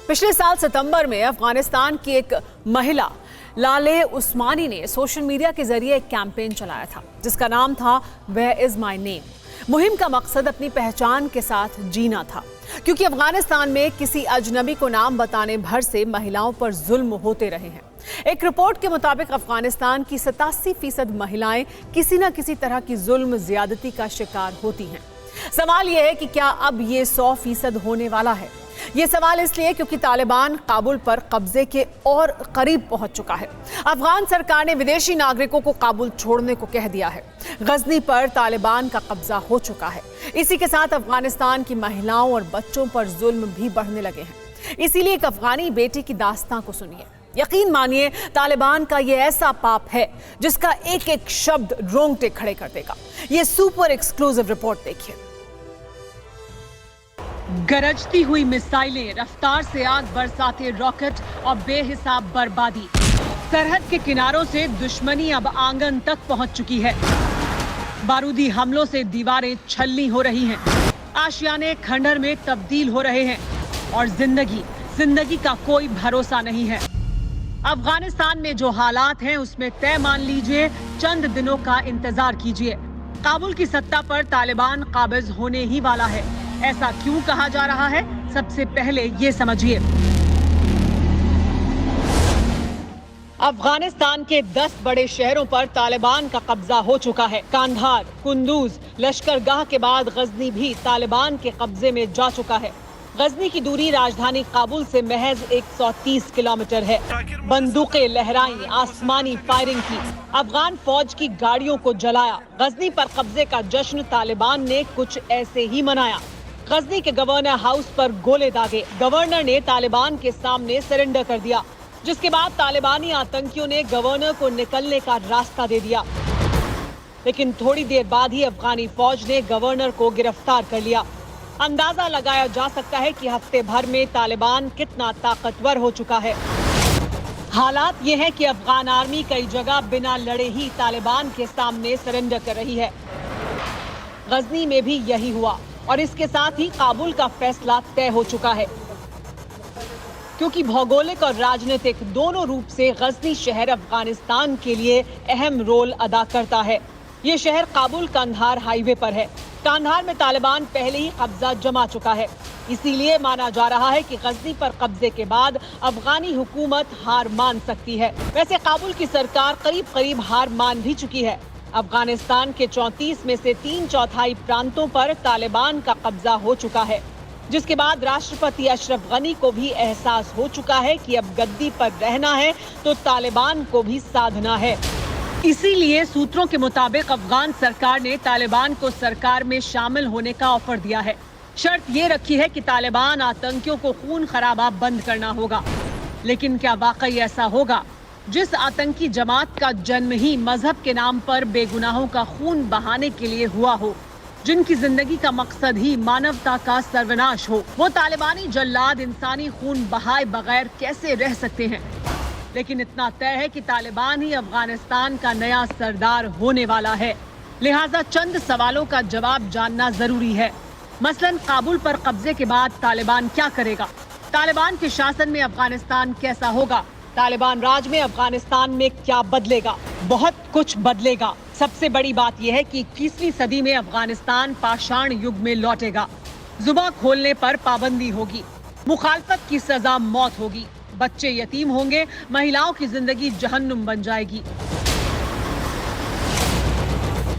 पिछले साल सितंबर में अफगानिस्तान की एक महिला लाले उस्मानी ने सोशल मीडिया के जरिए एक कैंपेन चलाया था जिसका नाम था वेयर इज माय नेम। मुहिम का मकसद अपनी पहचान के साथ जीना था, क्योंकि अफगानिस्तान में किसी अजनबी को नाम बताने भर से महिलाओं पर जुल्म होते रहे हैं। एक रिपोर्ट के मुताबिक अफगानिस्तान की 87% महिलाएं किसी न किसी तरह की जुल्म ज्यादती का शिकार होती हैं। सवाल यह है कि क्या अब ये 100% होने वाला है? ये सवाल इसलिए क्योंकि तालिबान काबुल पर कब्जे के और करीब पहुंच चुका है। अफगान सरकार ने विदेशी नागरिकों को काबुल छोड़ने को कह दिया है। गजनी पर तालिबान का कब्जा हो चुका है। इसी के साथ अफगानिस्तान की महिलाओं और बच्चों पर जुल्म भी बढ़ने लगे हैं। इसीलिए एक अफगानी बेटी की दास्तां को सुनिए। यकीन मानिए, तालिबान का ये ऐसा पाप है जिसका एक एक शब्द रोंगटे खड़े कर देगा। ये सुपर एक्सक्लूसिव रिपोर्ट देखिए। गरजती हुई मिसाइलें, रफ्तार से आग बरसाते रॉकेट और बेहिसाब बर्बादी। सरहद के किनारों से दुश्मनी अब आंगन तक पहुंच चुकी है। बारूदी हमलों से दीवारें छलनी हो रही हैं, आशियाने खंडहर में तब्दील हो रहे हैं और जिंदगी का कोई भरोसा नहीं है। अफगानिस्तान में जो हालात हैं उसमें तय मान लीजिए, चंद दिनों का इंतजार कीजिए। काबुल की सत्ता पर तालिबान काबिज होने ही वाला है। ऐसा क्यों कहा जा रहा है? सबसे पहले ये समझिए। अफगानिस्तान के 10 बड़े शहरों पर तालिबान का कब्जा हो चुका है। कांधार, कुंदूज, लश्करगाह के बाद गजनी भी तालिबान के कब्जे में जा चुका है। गजनी की दूरी राजधानी काबुल से महज 130 किलोमीटर है। बंदूकें लहराई, आसमानी फायरिंग की, अफगान फौज की गाड़ियों को जलाया। गजनी पर कब्जे का जश्न तालिबान ने कुछ ऐसे ही मनाया। गजनी के गवर्नर हाउस पर गोले दागे। गवर्नर ने तालिबान के सामने सरेंडर कर दिया, जिसके बाद तालिबानी आतंकियों ने गवर्नर को निकलने का रास्ता दे दिया। लेकिन थोड़ी देर बाद ही अफगानी फौज ने गवर्नर को गिरफ्तार कर लिया। अंदाजा लगाया जा सकता है कि हफ्ते भर में तालिबान कितना ताकतवर हो चुका है। हालात ये है कि अफगान आर्मी कई जगह बिना लड़े ही तालिबान के सामने सरेंडर कर रही है। गजनी में भी यही हुआ और इसके साथ ही काबुल का फैसला तय हो चुका है, क्योंकि भौगोलिक और राजनीतिक दोनों रूप से गजनी शहर अफगानिस्तान के लिए अहम रोल अदा करता है। ये शहर काबुल कांधार हाईवे पर है। कांधार में तालिबान पहले ही कब्जा जमा चुका है, इसीलिए माना जा रहा है कि गजनी पर कब्जे के बाद अफगानी हुकूमत हार मान सकती है। वैसे काबुल की सरकार करीब हार मान भी चुकी है। अफगानिस्तान के 34 में से 3/4 प्रांतों पर तालिबान का कब्जा हो चुका है, जिसके बाद राष्ट्रपति अशरफ गनी को भी एहसास हो चुका है कि अब गद्दी पर रहना है तो तालिबान को भी साधना है। इसीलिए सूत्रों के मुताबिक अफगान सरकार ने तालिबान को सरकार में शामिल होने का ऑफर दिया है। शर्त ये रखी है कि तालिबान आतंकियों को खून खराबा बंद करना होगा। लेकिन क्या वाकई ऐसा होगा? जिस आतंकी जमात का जन्म ही मजहब के नाम पर बेगुनाहों का खून बहाने के लिए हुआ हो, जिनकी जिंदगी का मकसद ही मानवता का सर्वनाश हो, वो तालिबानी जल्लाद इंसानी खून बहाए बगैर कैसे रह सकते हैं? लेकिन इतना तय है कि तालिबान ही अफगानिस्तान का नया सरदार होने वाला है। लिहाजा चंद सवालों का जवाब जानना जरूरी है। मसलन काबुल पर कब्जे के बाद तालिबान क्या करेगा? तालिबान के शासन में अफगानिस्तान कैसा होगा? तालिबान राज में अफगानिस्तान में क्या बदलेगा? बहुत कुछ बदलेगा। सबसे बड़ी बात यह है कि 21वीं सदी में अफगानिस्तान पाषाण युग में लौटेगा। जुबान खोलने पर पाबंदी होगी, मुखालफत की सजा मौत होगी, बच्चे यतीम होंगे, महिलाओं की जिंदगी जहन्नुम बन जाएगी।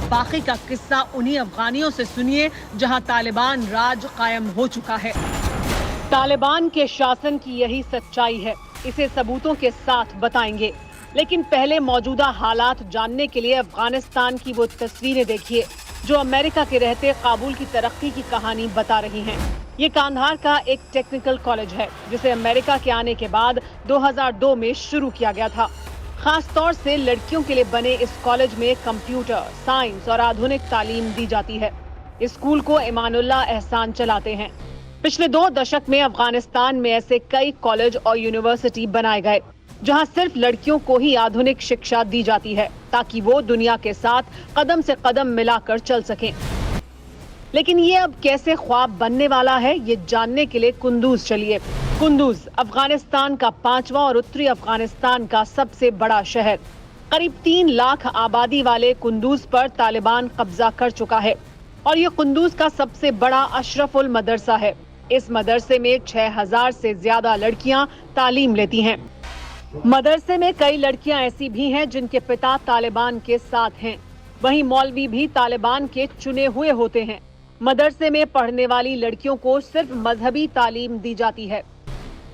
बाकी का किस्सा उन्हीं अफगानियों से सुनिए जहां तालिबान राज कायम हो चुका है। तालिबान के शासन की यही सच्चाई है, इसे सबूतों के साथ बताएंगे। लेकिन पहले मौजूदा हालात जानने के लिए अफगानिस्तान की वो तस्वीरें देखिए जो अमेरिका के रहते काबुल की तरक्की की कहानी बता रही हैं। ये कांधार का एक टेक्निकल कॉलेज है जिसे अमेरिका के आने के बाद 2002 में शुरू किया गया था। खास तौर से लड़कियों के लिए बने इस कॉलेज में कंप्यूटर, साइंस और आधुनिक तालीम दी जाती है। इस स्कूल को इमानुल्लाह एहसान चलाते हैं। पिछले 2 दशक में अफगानिस्तान में ऐसे कई कॉलेज और यूनिवर्सिटी बनाए गए जहां सिर्फ लड़कियों को ही आधुनिक शिक्षा दी जाती है ताकि वो दुनिया के साथ कदम से कदम मिलाकर चल सकें। लेकिन ये अब कैसे ख्वाब बनने वाला है, ये जानने के लिए कुंदूज चलिए। कुंदूज अफगानिस्तान का 5वां और उत्तरी अफगानिस्तान का सबसे बड़ा शहर। करीब 3 लाख आबादी वाले कुंदूज पर तालिबान कब्जा कर चुका है और ये कुंदूज का सबसे बड़ा अशरफुल मदरसा है। इस मदरसे में 6000 से ज्यादा लड़कियां तालीम लेती हैं। मदरसे में कई लड़कियां ऐसी भी हैं जिनके पिता तालिबान के साथ हैं। वहीं मौलवी भी तालिबान के चुने हुए होते हैं। मदरसे में पढ़ने वाली लड़कियों को सिर्फ मजहबी तालीम दी जाती है।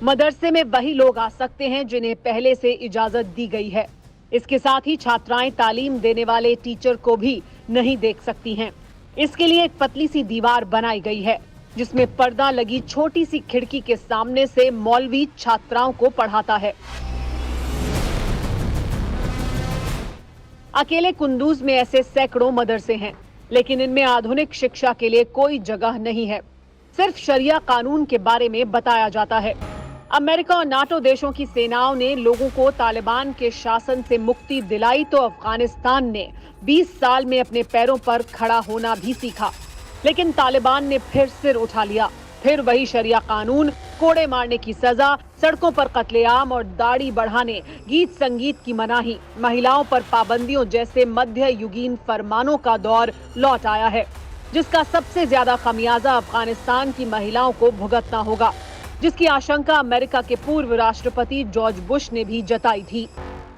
मदरसे में वही लोग आ सकते हैं जिन्हें पहले से इजाजत दी गई है। इसके साथ ही छात्राएं तालीम देने वाले टीचर को भी नहीं देख सकती हैं। इसके लिए एक पतली सी दीवार बनाई गई है जिसमें पर्दा लगी छोटी सी खिड़की के सामने से मौलवी छात्राओं को पढ़ाता है। अकेले कुंदूज में ऐसे सैकड़ों मदरसे हैं, लेकिन इनमें आधुनिक शिक्षा के लिए कोई जगह नहीं है। सिर्फ शरिया कानून के बारे में बताया जाता है। अमेरिका और नाटो देशों की सेनाओं ने लोगों को तालिबान के शासन से मुक्ति दिलाई तो अफगानिस्तान ने 20 साल में अपने पैरों पर खड़ा होना भी सीखा। लेकिन तालिबान ने फिर सिर उठा लिया। फिर वही शरिया कानून, कोड़े मारने की सजा, सड़कों पर कत्लेआम और दाढ़ी बढ़ाने, गीत संगीत की मनाही, महिलाओं पर पाबंदियों जैसे मध्य युगीन फरमानों का दौर लौट आया है, जिसका सबसे ज्यादा खमियाजा अफगानिस्तान की महिलाओं को भुगतना होगा, जिसकी आशंका अमेरिका के पूर्व राष्ट्रपति जॉर्ज बुश ने भी जताई थी।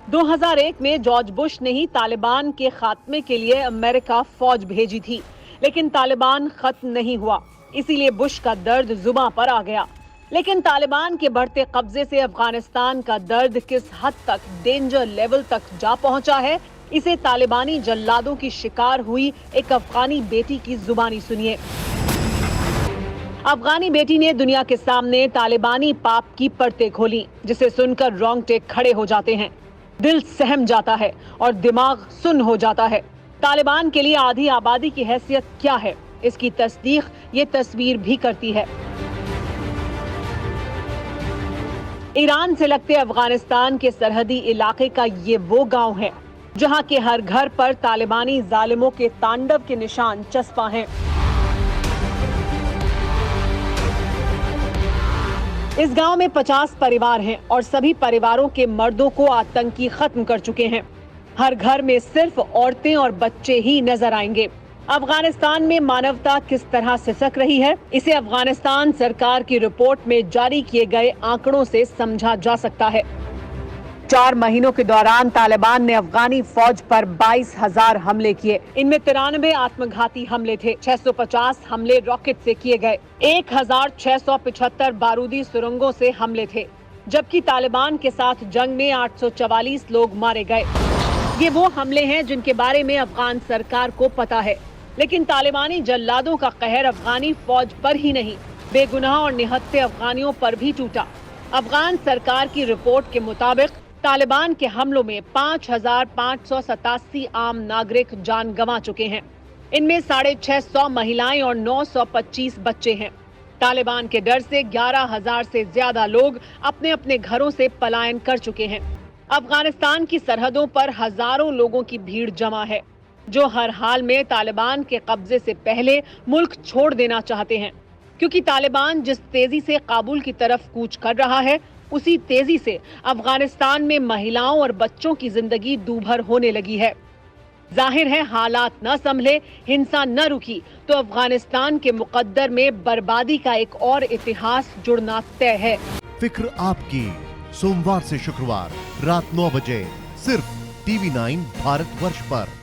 2001 में जॉर्ज बुश ने ही तालिबान के खात्मे के लिए अमेरिका फौज भेजी थी, लेकिन तालिबान खत्म नहीं हुआ। इसीलिए बुश का दर्द जुबां पर आ गया। लेकिन तालिबान के बढ़ते कब्जे से अफगानिस्तान का दर्द किस हद तक डेंजर लेवल तक जा पहुंचा है, इसे तालिबानी जल्लादों की शिकार हुई एक अफगानी बेटी की जुबानी सुनिए। अफगानी बेटी ने दुनिया के सामने तालिबानी पाप की परतें खोली, जिसे सुनकर रोंगटे खड़े हो जाते हैं, दिल सहम जाता है और दिमाग सुन्न हो जाता है। तालिबान के लिए आधी आबादी की हैसियत क्या है, इसकी तस्दीक ये तस्वीर भी करती है। ईरान से लगते अफगानिस्तान के सरहदी इलाके का ये वो गांव है जहां के हर घर पर तालिबानी जालिमों के तांडव के निशान चस्पा हैं। इस गांव में 50 परिवार हैं और सभी परिवारों के मर्दों को आतंकी खत्म कर चुके हैं। हर घर में सिर्फ औरतें और बच्चे ही नजर आएंगे। अफगानिस्तान में मानवता किस तरह सिसक रही है, इसे अफगानिस्तान सरकार की रिपोर्ट में जारी किए गए आंकड़ों से समझा जा सकता है। 4 महीनों के दौरान तालिबान ने अफगानी फौज पर 22,000 हमले किए। इनमें 93 आत्मघाती हमले थे, 650 हमले रॉकेट से किए गए, 1675 बारूदी सुरंगों से हमले थे, जबकि तालिबान के साथ जंग में 844 लोग मारे गए। ये वो हमले हैं जिनके बारे में अफगान सरकार को पता है, लेकिन तालिबानी जल्लादों का कहर अफगानी फौज पर ही नहीं, बेगुनाह और निहत्थे अफगानियों पर भी टूटा। अफगान सरकार की रिपोर्ट के मुताबिक तालिबान के हमलों में 5587 आम नागरिक जान गंवा चुके हैं। इनमें 650 महिलाएं और 925 बच्चे हैं। तालिबान के डर से 11,000 से ज्यादा लोग अपने अपने घरों से पलायन कर चुके हैं। अफगानिस्तान की सरहदों पर हजारों लोगों की भीड़ जमा है, जो हर हाल में तालिबान के कब्जे से पहले मुल्क छोड़ देना चाहते हैं, क्योंकि तालिबान जिस तेजी से काबुल की तरफ कूच कर रहा है, उसी तेजी से अफगानिस्तान में महिलाओं और बच्चों की जिंदगी दूभर होने लगी है। जाहिर है हालात न संभले, हिंसा न रुकी तो अफगानिस्तान के मुकद्दर में बर्बादी का एक और इतिहास जुड़ना तय है। फिक्र आपकी, सोमवार से शुक्रवार रात 9 बजे सिर्फ TV9 भारतवर्ष पर।